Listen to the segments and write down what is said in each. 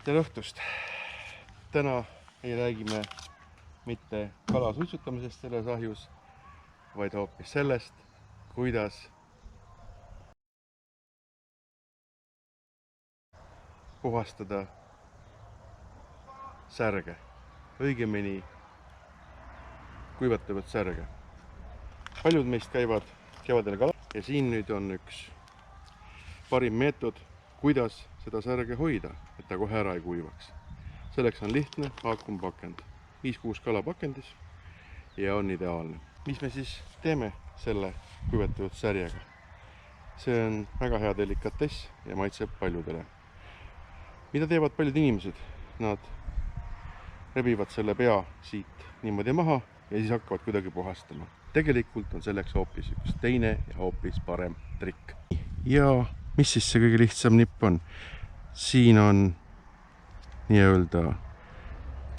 Tere õhtust! Täna ei räägi me mitte kala suitsutamisest selles ahjus, vaid hoopis sellest, kuidas puhastada särge, õigemini kuivatavat särge. Paljud meist käivad kevadel kala ja siin nüüd on üks parim meetod, kuidas seda särge hoida, et ta kohe ära ei kuivaks. Selleks on lihtne vaakumpakend, 5-6 kala pakendis ja on ideaalne. Mis me siis teeme selle kuivatatud särjega? See on väga hea delikatess ja maitseb paljudele. Mida teevad paljud inimesed? Nad rebivad selle pea siit niimoodi maha ja siis hakkavad kuidagi puhastama. Tegelikult on selleks hoopis üks teine ja hoopis parem trikk. Ja mis siis see kõige lihtsam nipp on? Siin on nii-öelda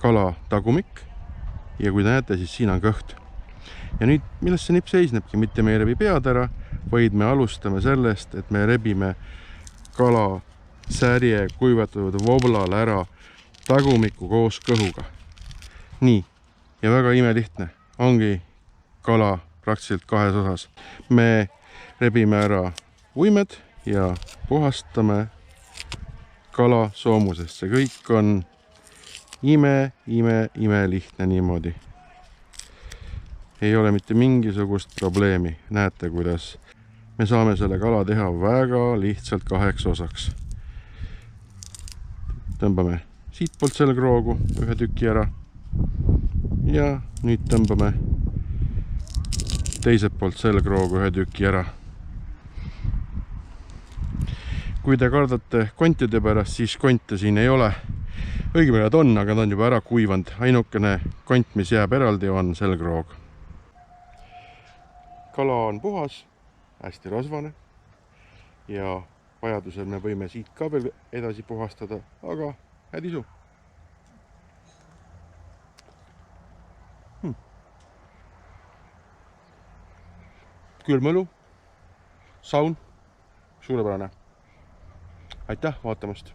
kala tagumik ja kui te näete, siis siin on kõht. Ja nüüd, millest see nipp seisnebki? Mitte me ei rebi pead ära, vaid me alustame sellest, et me rebime kala särje kuivatatud voblal ära tagumiku koos kõhuga. Nii, ja väga imelihtne. Ongi kala praktiliselt kahes osas. Me rebime ära uimed ja puhastame kala soomusest. See kõik on ime lihtne niimoodi. Ei ole mitte mingisugust probleemi. Näete, kuidas me saame selle kala teha väga lihtsalt kaheks osaks. Tõmbame siitpoolt selgroogu ühe tüki ära ja nüüd tõmbame teiselt poolt selgroogu ühe tüki ära. Kui te kardate kontide pärast, siis konte siin ei ole. Õigemini nad on, aga ta on juba ära kuivanud. Ainukene kont, mis jääb eraldi, on selgroog. Kala on puhas, hästi rasvane ja vajadusel me võime siit ka veel edasi puhastada, aga hädisu. Külm õlu, saun, suurepärane. Aitäh vaatamast!